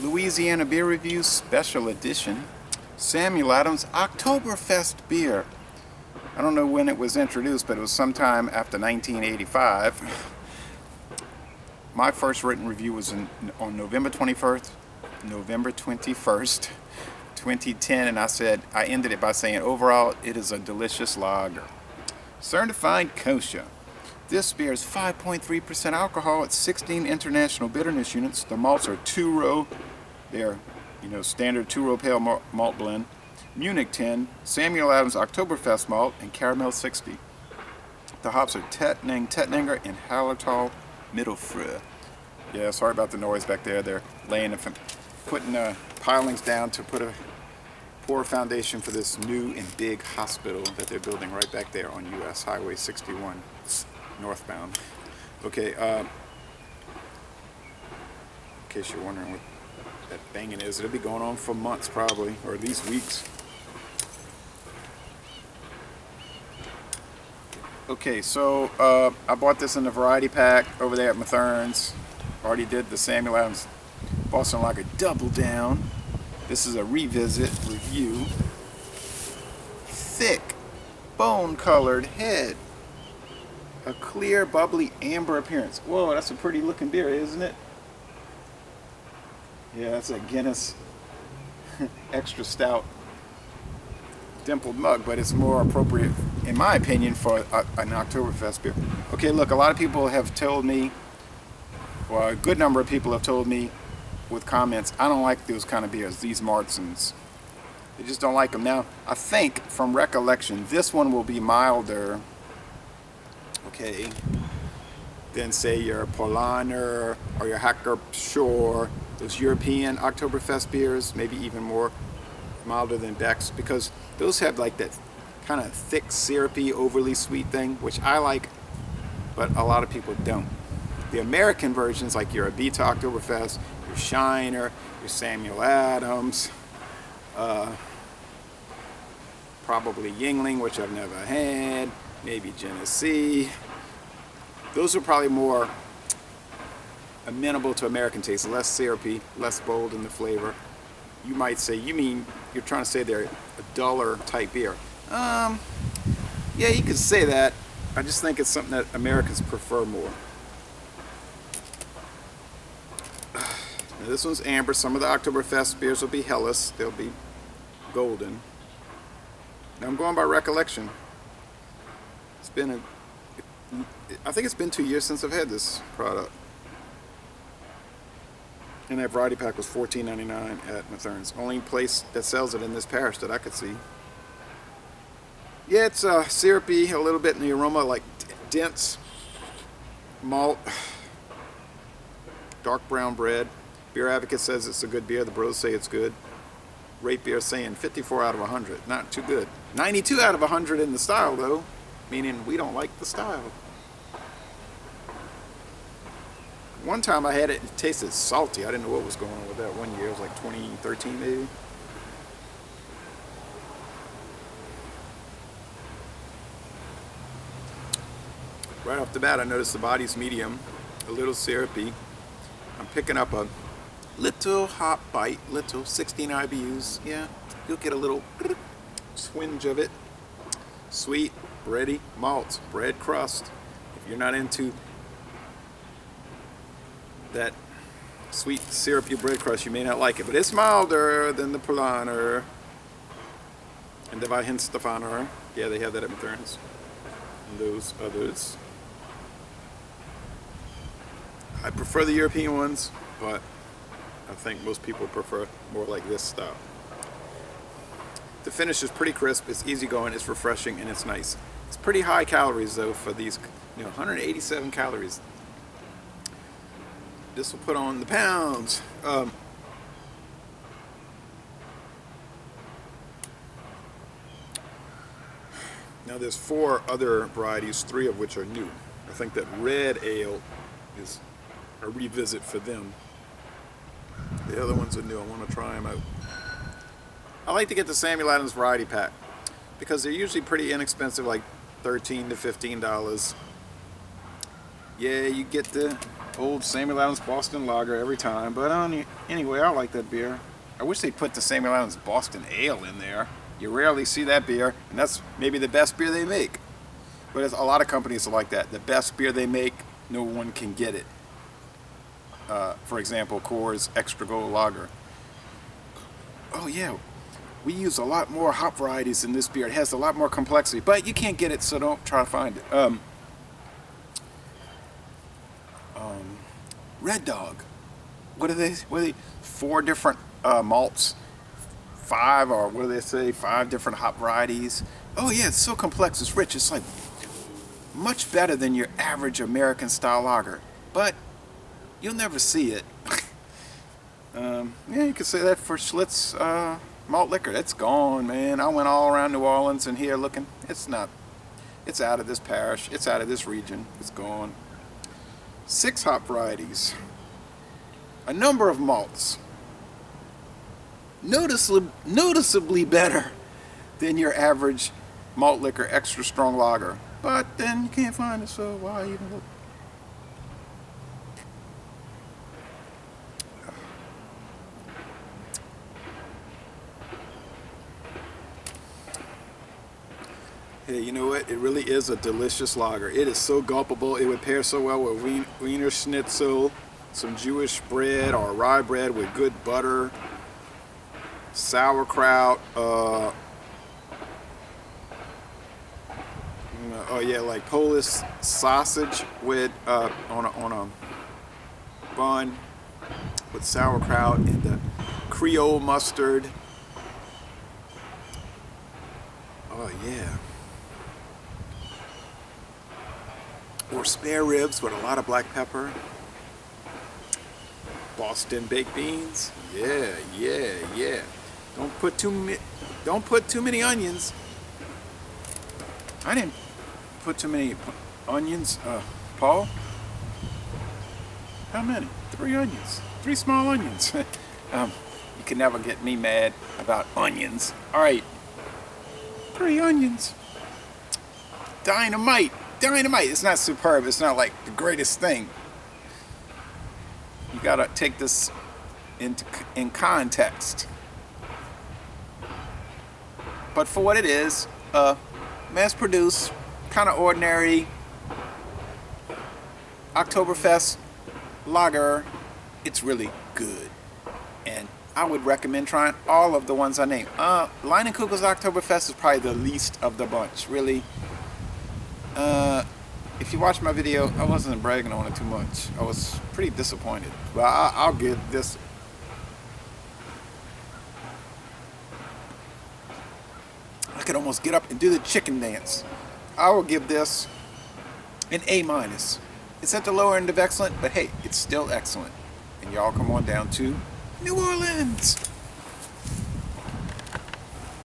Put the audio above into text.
Louisiana Beer Review Special Edition. Samuel Adams Oktoberfest beer. I don't know when it was introduced, but it was sometime after 1985. My first written review was on November 21st, 2010, and I ended it by saying, overall, it is a delicious lager. Certified Kosher. This beer is 5.3% alcohol at 16 international bitterness units. The malts are two-row. They're, standard two-row pale malt blend. Munich 10, Samuel Adams Oktoberfest malt, and Caramel 60. The hops are Tettnanger, and Hallertau Mittelfrüh. Yeah, sorry about the noise back there. They're putting pilings down to pour a foundation for this new and big hospital that they're building right back there on US Highway 61, northbound. Okay, in case you're wondering what that banging is, it'll be going on for months probably, or at least weeks. Okay, so I bought this in the variety pack over there at Mathern's. Already did the Samuel Adams Boston Lager Double Down. This is a revisit review. Thick, bone-colored head. A clear, bubbly, amber appearance. Whoa, that's a pretty looking beer, isn't it? Yeah, that's a Guinness extra stout dimpled mug, but it's more appropriate, in my opinion, for an Oktoberfest beer. Okay, look, a lot of people have told me, well, a good number of people have told me with comments, I don't like those kind of beers, these Martins. They just don't like them. Now, I think, from recollection, this one will be milder, okay, than, say, your Polaner or your Hacker Shore, those European Oktoberfest beers, maybe even more milder than Beck's, because those have like that kind of thick, syrupy, overly sweet thing, which I like, but a lot of people don't. The American versions, like your Abita Oktoberfest, your Shiner, your Samuel Adams, probably Yingling, which I've never had, maybe Genesee. Those are probably more amenable to American taste, less syrupy, less bold in the flavor. You might say, you're trying to say they're a duller type beer. Yeah, you could say that. I just think it's something that Americans prefer more. Now, this one's amber. Some of the Oktoberfest beers will be Helles. They'll be golden. Now I'm going by recollection. I think it's been 2 years since I've had this product. And that variety pack was $14.99 at Mathern's. Only place that sells it in this parish that I could see. Yeah, it's syrupy, a little bit in the aroma, like dense malt, dark brown bread. Beer Advocate says it's a good beer. The bros say it's good. Rate beer saying 54 out of 100. Not too good. 92 out of 100 in the style, though, meaning we don't like the style. One time I had it, it tasted salty. I didn't know what was going on with that one year. It was like 2013 maybe. Right off the bat, I noticed the body's medium, a little syrupy. I'm picking up a little hop bite, 16 IBUs. Yeah, you'll get a little swinge of it. Sweet, bready malts, bread crust. If you're not into that sweet syrupy bread crust, you may not like it, but it's milder than the Polaner and the Weihenstephaner. Yeah, they have that at Mathern's. And those others. I prefer the European ones, but I think most people prefer more like this style. The finish is pretty crisp, it's easygoing, it's refreshing, and it's nice. It's pretty high calories though for these, 187 calories. This will put on the pounds. Now there's 4 other varieties, 3 of which are new. I think that red ale is a revisit for them. The other ones are new. I want to try them out. I like to get the Samuel Adams variety pack because they're usually pretty inexpensive, like $13 to $15. Yeah, you get the Old Samuel Adams Boston Lager every time. But anyway, I like that beer. I wish they put the Samuel Adams Boston Ale in there. You rarely see that beer, and that's maybe the best beer they make. But there's a lot of companies are like that. The best beer they make, no one can get it. For example, Coors Extra Gold Lager. Oh yeah, we use a lot more hop varieties in this beer. It has a lot more complexity, but you can't get it, so don't try to find it. Red Dog. What are they? 4 different malts, 5 or what do they say? 5 different hop varieties. Oh yeah, it's so complex. It's rich. It's like much better than your average American style lager, but you'll never see it. Yeah, you could say that for Schlitz malt liquor. It's gone, man. I went all around New Orleans and here looking. It's not. It's out of this parish. It's out of this region. It's gone. 6 hop varieties. A number of malts. Noticeably better than your average malt liquor extra strong lager. But then you can't find it, so why even look? Hey, you know what? It really is a delicious lager. It is so gulpable. It would pair so well with Wiener Schnitzel, some Jewish bread or rye bread with good butter, sauerkraut. Oh yeah, like Polish sausage with on a bun with sauerkraut and the Creole mustard. Oh yeah. Or spare ribs with a lot of black pepper. Boston baked beans. Yeah. Don't put too many onions. I didn't put too many onions. Paul? How many? 3 onions. 3 small onions. You can never get me mad about onions. Alright. 3 onions. Dynamite. It's not superb. It's not like the greatest thing. You gotta take this in context. But for what it is, mass-produced, kind of ordinary Oktoberfest lager. It's really good, and I would recommend trying all of the ones I named. Leinenkugel's Oktoberfest is probably the least of the bunch, really. If you watch my video, I wasn't bragging on it too much. I was pretty disappointed. But I'll give this. I could almost get up and do the chicken dance. I will give this an A-. It's at the lower end of excellent, but hey, it's still excellent. And y'all come on down to New Orleans.